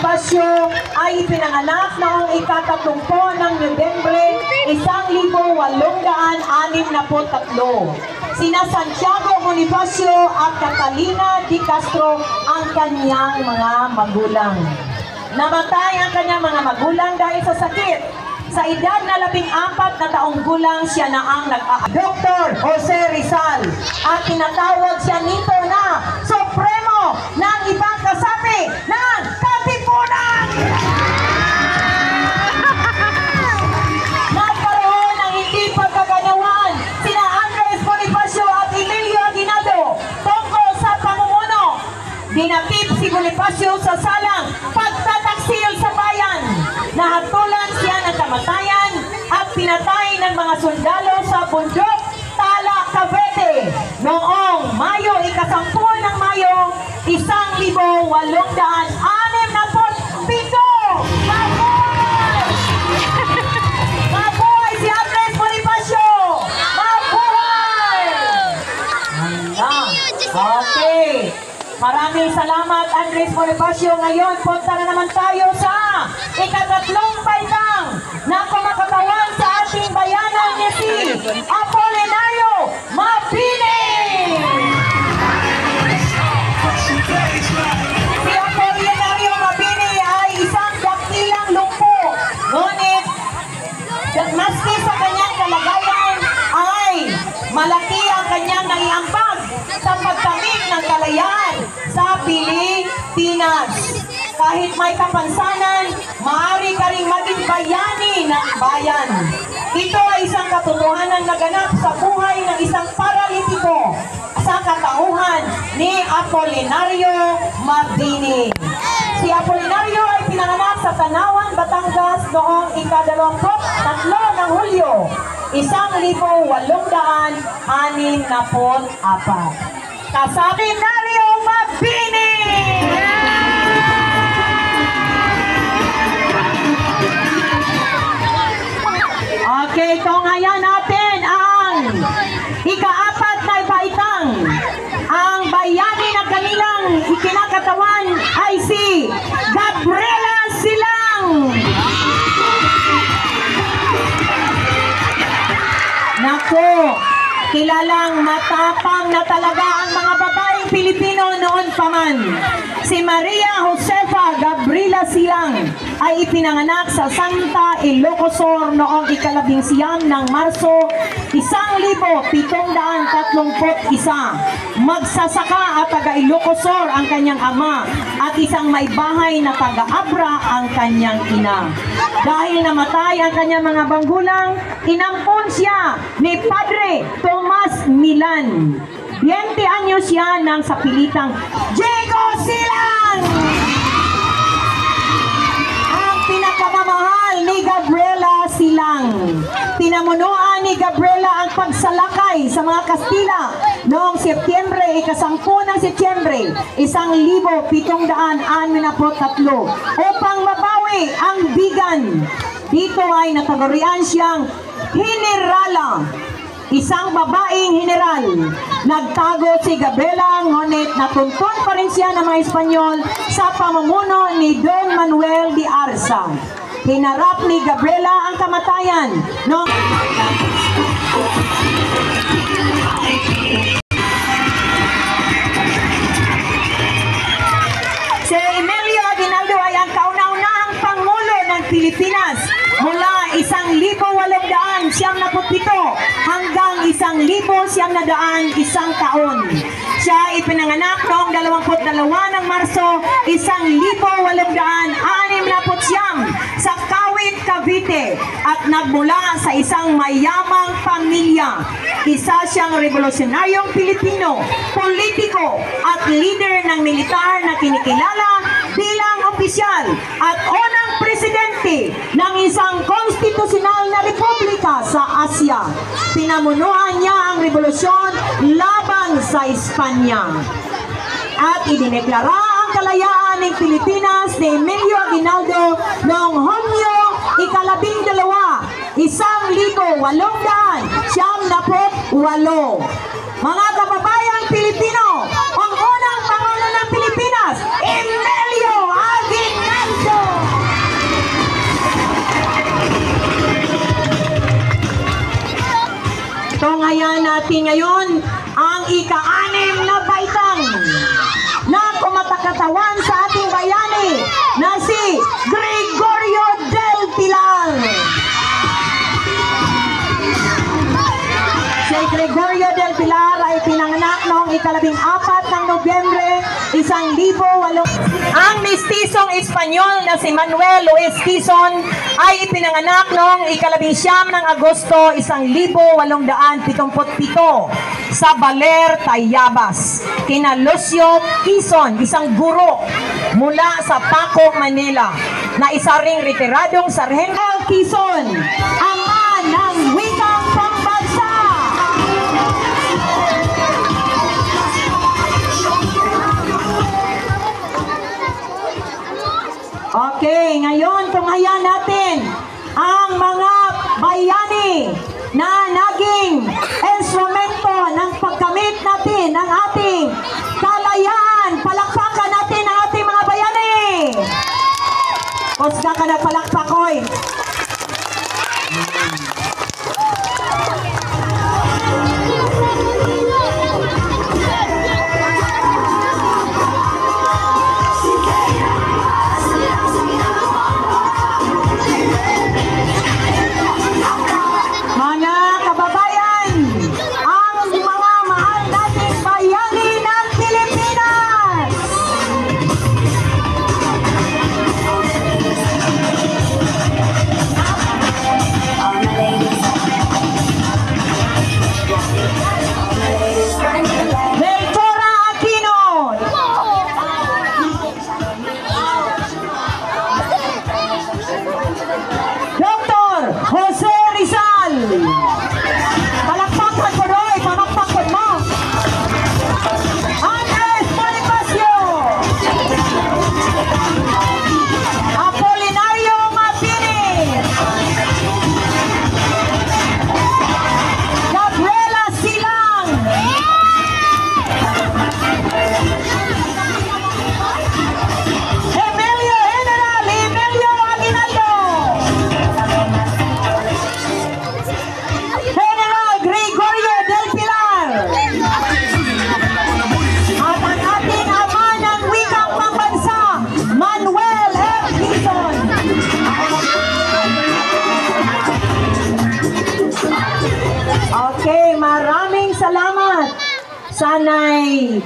Bonifacio ay ipinanganak noong ika-30 ng Nobyembre 1863. Sina Santiago Bonifacio at Catalina de Castro ang kanyang mga magulang. Namatay ang kanyang mga magulang dahil sa sakit. Sa edad na 14 na taong gulang siya na ang Dr. Jose Rizal at tinatawag siya nito na Supremo ng ibang kasapi ng Katipunan! Nagkaroon ng hindi pagkaganawaan sina Andres Bonifacio at Emilio Aguinaldo tungkol sa pamumuno. Dinakip si Bonifacio sa salang pagtataksil sa bayan. Nahatulan siya ng kamatayan at pinatay ng mga sundalo sa bundok Tala, Cavite noong Mayo, ika-10 ng Mayo, 1867. Mabuhay si Andres Bonifacio! Mabuhay! Okay. Maraming salamat, Andres Bonifacio. Ngayon, punta na naman tayo sa ika-3 baitang na kumakatawan sa ating bayanan ni si Apolinario Mabini. Si Apolinario Mabini ay isang dakilang lumpo. Ngunit, maski sa kanyang kalagayan ay malaki ang kanyang naiambag sa pagkamit ng kalayaan sa Pilipinas. Kahit may kapansanan, maaari ka ring maging bayani ng bayan. Ito ay isang katotohanan na ganap sa buhay ng isang paralitiko sa katauhan ni Apolinario Mabini. Si Apolinario ay pinanganak sa Tanawan, Batangas noong ika-23 ng Hulyo, 1864. Kasabi Nario Mabini! Okay, tungayan natin ang ika-4 na baitang. Ang bayani na kanilang ikinakatawan ay si Gabriela Silang. Naku, kilalang matapang na talaga ang mga babaeng Pilipino noon pa man. Si Maria Josefa Gabriela Silang ay ipinanganak sa Santa Ilocosur noong ika-19 ng Marso 1731. Magsasaka at taga Ilocosur ang kanyang ama at isang may bahay na taga Abra ang kanyang ina. Dahil namatay ang kanyang mga magulang, inampon siya ni Padre Tomas Milan. 20 anyos siya nang sa pilitang Diego Silang! Ang pinakamamahal ni Gabriela Silang. Pinamunuan ni Gabriela ang pagsalakay sa mga Kastila noong Setyembre, ika-10 ng Setyembre, 1763 upang mabawi ang Bigan. Dito ay natagurian siyang Generala, isang babaeng general. Nagtago si Gabriela, ngunit natuntun pa rin siya ng mga Espanyol sa pamumuno ni Don Manuel de Arza. Hinarap ni Gabriela ang kamatayan noong si Emilio Aguinaldo ay ang kauna-unahang Pangulo ng Pilipinas mula 1897 hanggang 1901 taon. Siya ipinanganak noong 22 ng Marso 1869 sa Kawit, Cavite at nagmula sa isang mayamang pamilya. Isa siyang revolusyonaryong Pilipino, politiko at leader ng militar na kinikilala bilang opisyal at unang presidente ng isang konstitusyonal na republika sa Asya. Pinamunuan niya ang revolusyon laban sa Espanya at idineklara ang kalayaan ng Pilipinas ni Emilio Aguinaldo noong Hunyo ika-12, 1878. Mga kababayang Pilipino, ang unang Pangulo ng Pilipinas, Emilio Aguinaldo! natin ngayon ang ika-6 na baitang na kumatakatawan sa ating bayani na si Gregorio Del Pilar. Si Gregorio Del Pilar ay pinanganak noong ika-14 ng Nobyembre 1800. Ang mistisong Espanyol na si Manuel Luis Quezon ay ipinanganak noong ika-19 ng Agosto 1877 sa Baler, Tayabas. Kina Lucio Quezon, isang guro mula sa Paco, Manila, na isa ring retiradong sarhento. Quezon, ama ng wikang pambansa. Okay, ngayon tunghayan natin ang mga bayani na naging instrumento ng pagkamit natin ng ating kalayaan. Palakpakan natin ang ating mga bayani. Kusga ka na palakpakoy. Sana'y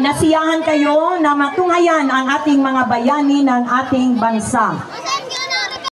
nasiyahan kayo na matunghayan ang ating mga bayani ng ating bansa.